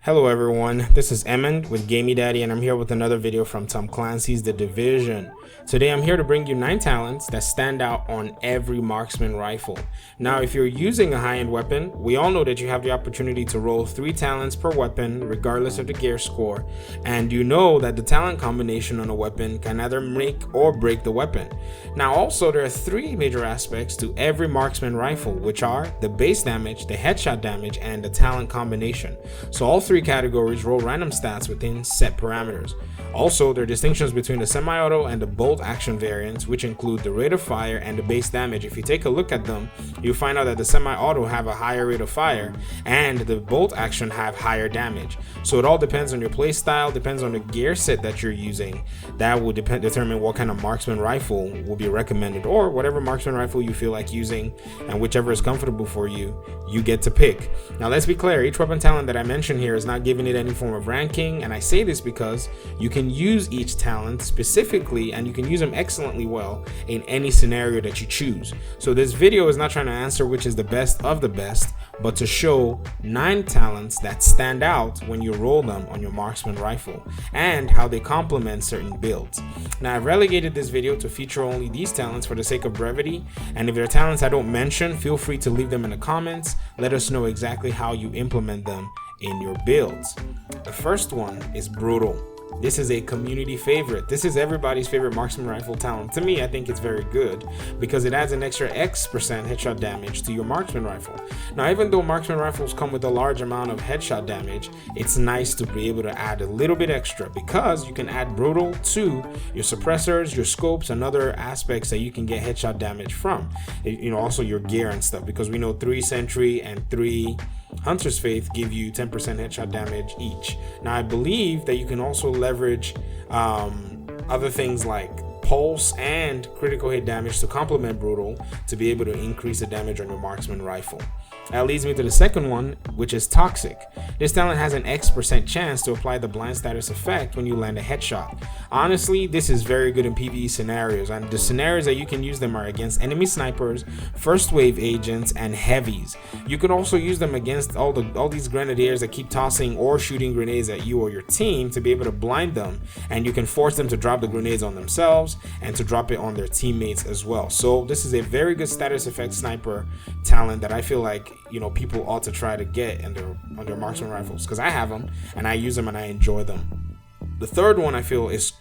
Hello everyone, this is Emmond with gameydaddy and I'm here with another video from Tom Clancy's The Division. Today I'm here to bring you 9 talents that stand out on every marksman rifle. Now if you're using a high-end weapon, we all know that you have the opportunity to roll 3 talents per weapon regardless of the gear score, and you know that the talent combination on a weapon can either make or break the weapon. Now also there are 3 major aspects to every marksman rifle, which are the base damage, the headshot damage, and the talent combination. So all 3 categories roll random stats within set parameters. Also, there are distinctions between the semi-auto and the bolt action variants, which include the rate of fire and the base damage. If you take a look at them, you'll find out that the semi-auto have a higher rate of fire and the bolt action have higher damage. So it all depends on your play style, depends on the gear set that you're using. That will determine what kind of marksman rifle will be recommended, or whatever marksman rifle you feel like using, and whichever is comfortable for you, you get to pick. Now let's be clear, each weapon talent that I mentioned here is not giving it any form of ranking, and I say this because you can use each talent specifically and you can use them excellently well in any scenario that you choose. So this video is not trying to answer which is the best of the best, but to show 9 talents that stand out when you roll them on your marksman rifle and how they complement certain builds. Now I've relegated this video to feature only these talents for the sake of brevity, and if there are talents I don't mention, feel free to leave them in the comments. Let us know exactly how you implement them in your builds. The first one is brutal. This is a community favorite. This is everybody's favorite marksman rifle talent. To me, I think it's very good because it adds an extra X% headshot damage to your marksman rifle. Now, even though marksman rifles come with a large amount of headshot damage, it's nice to be able to add a little bit extra because you can add brutal to your suppressors, your scopes, and other aspects that you can get headshot damage from. Also your gear and stuff, because we know 3 sentry and 3 Hunter's Faith give you 10% headshot damage each. Now I believe that you can also leverage other things like pulse and critical hit damage to complement brutal to be able to increase the damage on your marksman rifle. That leads me to the second one, which is toxic. This talent has an X% chance to apply the blind status effect when you land a headshot. Honestly, this is very good in PvE scenarios, and the scenarios that you can use them are against enemy snipers, first wave agents, and heavies. You could also use them against all these grenadiers that keep tossing or shooting grenades at you or your team to be able to blind them, and you can force them to drop the grenades on themselves and to drop it on their teammates as well. So this is a very good status effect sniper talent that I feel like people ought to try to get on their marksman rifles, because I have them and I use them and I enjoy them. The third one I feel is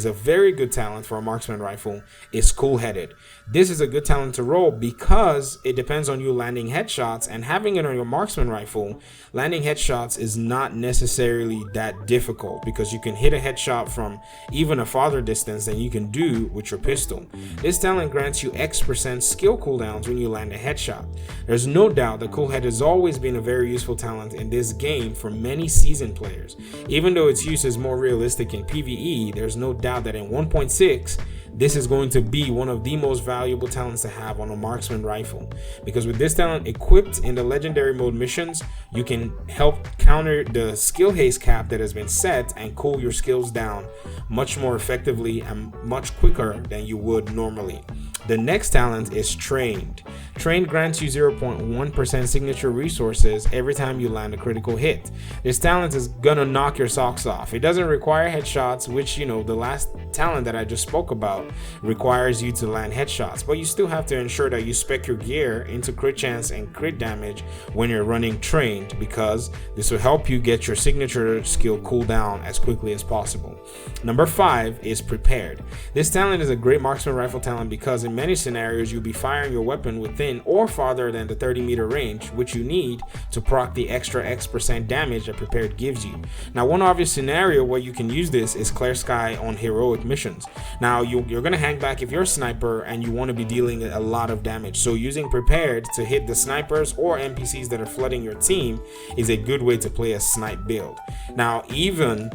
a very good talent for a marksman rifle is cool-headed. This is a good talent to roll because it depends on you landing headshots, and having it on your marksman rifle, landing headshots is not necessarily that difficult because you can hit a headshot from even a farther distance than you can do with your pistol. This talent grants you X% skill cooldowns when you land a headshot. There's no doubt that cool-head has always been a very useful talent in this game for many seasoned players. Even though its use is more realistic in PvE, there's no doubt that in 1.6 this is going to be one of the most valuable talents to have on a marksman rifle, because with this talent equipped in the legendary mode missions, you can help counter the skill haste cap that has been set and cool your skills down much more effectively and much quicker than you would normally. The next talent is Trained. Trained grants you 0.1% signature resources every time you land a critical hit. This talent is gonna knock your socks off. It doesn't require headshots, which the last talent that I just spoke about requires you to land headshots, but you still have to ensure that you spec your gear into crit chance and crit damage when you're running Trained, because this will help you get your signature skill cooldown as quickly as possible. Number 5 is Prepared. This talent is a great marksman rifle talent because in many scenarios you'll be firing your weapon within or farther than the 30-meter range, which you need to proc the extra X% damage that Prepared gives you. Now one obvious scenario where you can use this is Clear Sky on heroic missions. Now you're gonna hang back if you're a sniper and you want to be dealing a lot of damage, so using Prepared to hit the snipers or NPCs that are flooding your team is a good way to play a snipe build. Now even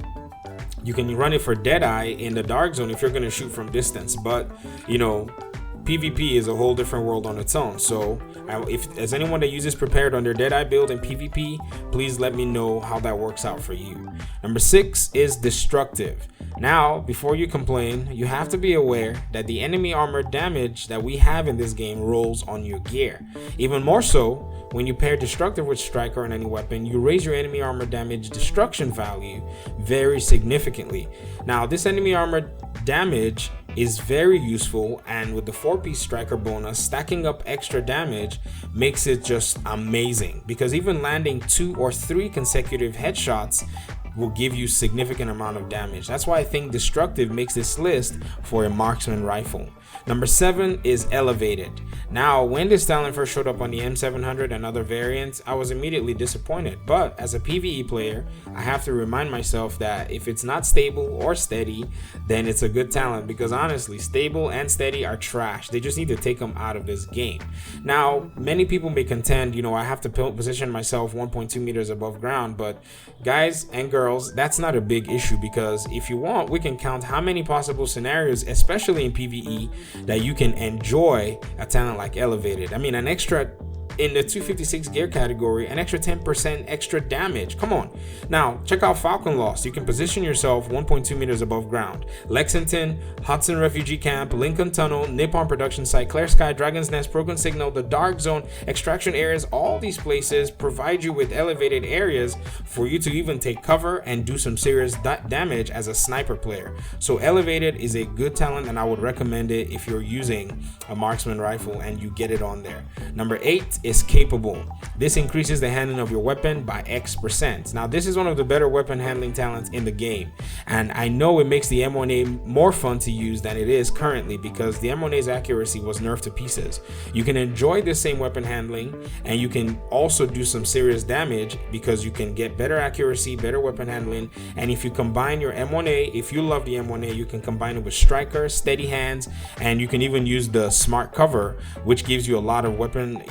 you can run it for Deadeye in the dark zone if you're going to shoot from distance, but PvP is a whole different world on its own. So if there's anyone that uses Prepared on their Deadeye build in PvP, please let me know how that works out for you. Number 6 is Destructive. Now, before you complain, you have to be aware that the enemy armor damage that we have in this game rolls on your gear. Even more so when you pair destructive with striker on any weapon, you raise your enemy armor damage destruction value very significantly. Now, this enemy armor damage is very useful, and with the 4-piece striker bonus, stacking up extra damage makes it just amazing, because even landing 2 or 3 consecutive headshots will give you significant amount of damage. That's why I think destructive makes this list for a marksman rifle. Number 7 is elevated. Now, when this talent first showed up on the M700 and other variants, I was immediately disappointed, but as a PvE player, I have to remind myself that if it's not stable or steady, then it's a good talent, because honestly, stable and steady are trash. They just need to take them out of this game. Now, many people may contend, I have to position myself 1.2 meters above ground, but guys and girls, that's not a big issue, because if you want, we can count how many possible scenarios, especially in PvE, that you can enjoy a talent like elevated. I mean, an extra in the 256 gear category, an extra 10% extra damage. Come on. Now, check out Falcon Lost. You can position yourself 1.2 meters above ground. Lexington, Hudson Refugee Camp, Lincoln Tunnel, Nippon Production Site, Clear Sky, Dragon's Nest, Broken Signal, the Dark Zone, Extraction Areas, all these places provide you with elevated areas for you to even take cover and do some serious damage as a sniper player. So elevated is a good talent, and I would recommend it if you're using a marksman rifle and you get it on there. Number 8 is capable. This increases the handling of your weapon by X%. Now, this is one of the better weapon handling talents in the game, and I know it makes the M1A more fun to use than it is currently, because the M1A's accuracy was nerfed to pieces. You can enjoy the same weapon handling, and you can also do some serious damage because you can get better accuracy, better weapon handling, and if you combine your M1A, if you love the M1A, you can combine it with striker, steady hands, and you can even use the smart cover, which gives you a lot of weapon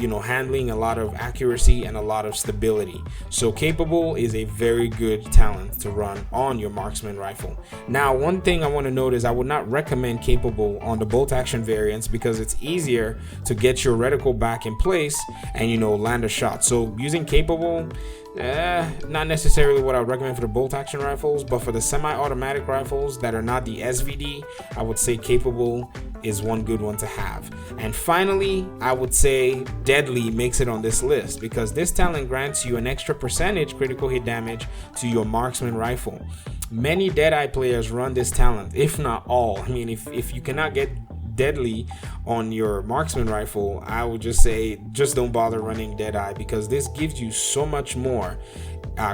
handling, a lot of accuracy, and a lot of stability. So capable is a very good talent to run on your marksman rifle. Now, one thing I want to note is I would not recommend capable on the bolt action variants, because it's easier to get your reticle back in place and land a shot. So using capable, not necessarily what I would recommend for the bolt action rifles, but for the semi-automatic rifles that are not the SVD, I would say capable is one good one to have. And finally, I would say deadly makes it on this list, because this talent grants you an extra percentage critical hit damage to your marksman rifle. Many Deadeye players run this talent, if not all. I mean, if you cannot get deadly on your marksman rifle, I would just say just don't bother running Deadeye, because this gives you so much more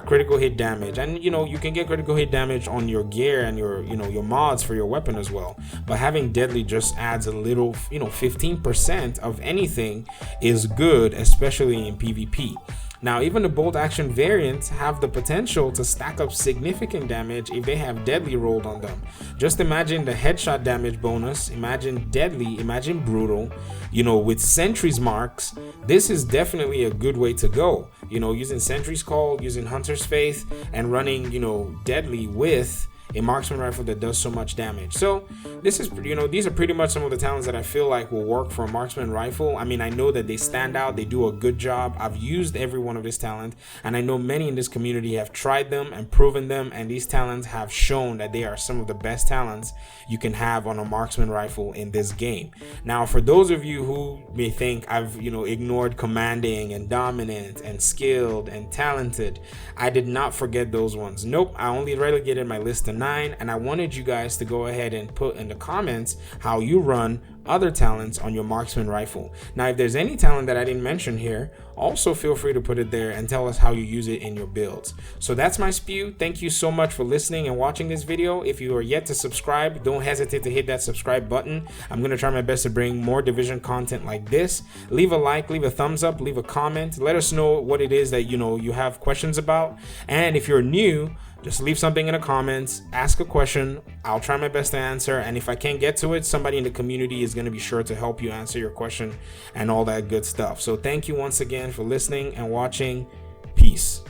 critical hit damage, and you can get critical hit damage on your gear and your your mods for your weapon as well, but having deadly just adds a little 15% of anything is good, especially in PvP. Now, even the bolt action variants have the potential to stack up significant damage if they have deadly rolled on them. Just imagine the headshot damage bonus, imagine deadly, imagine brutal, with sentries marks. This is definitely a good way to go, using sentry's call, using hunter's faith, and running deadly with a marksman rifle that does so much damage. So this is these are pretty much some of the talents that I feel like will work for a marksman rifle. I mean, I know that they stand out, they do a good job. I've used every one of this talent, and I know many in this community have tried them and proven them, and these talents have shown that they are some of the best talents you can have on a marksman rifle in this game. Now, for those of you who may think I've ignored commanding and dominant and skilled and talented, I did not forget those ones. Nope, I only relegated my list to 9, and I wanted you guys to go ahead and put in the comments how you run other talents on your marksman rifle. Now, if there's any talent that I didn't mention here, also feel free to put it there and tell us how you use it in your builds. So that's my spew. Thank you so much for listening and watching this video. If you are yet to subscribe, don't hesitate to hit that subscribe button. I'm going to try my best to bring more Division content like this. Leave a like, leave a thumbs up, leave a comment. Let us know what it is that you have questions about. And if you're new, just leave something in the comments, ask a question. I'll try my best to answer, and if I can't get to it, somebody in the community is going to be sure to help you answer your question and all that good stuff. So thank you once again for listening and watching. Peace.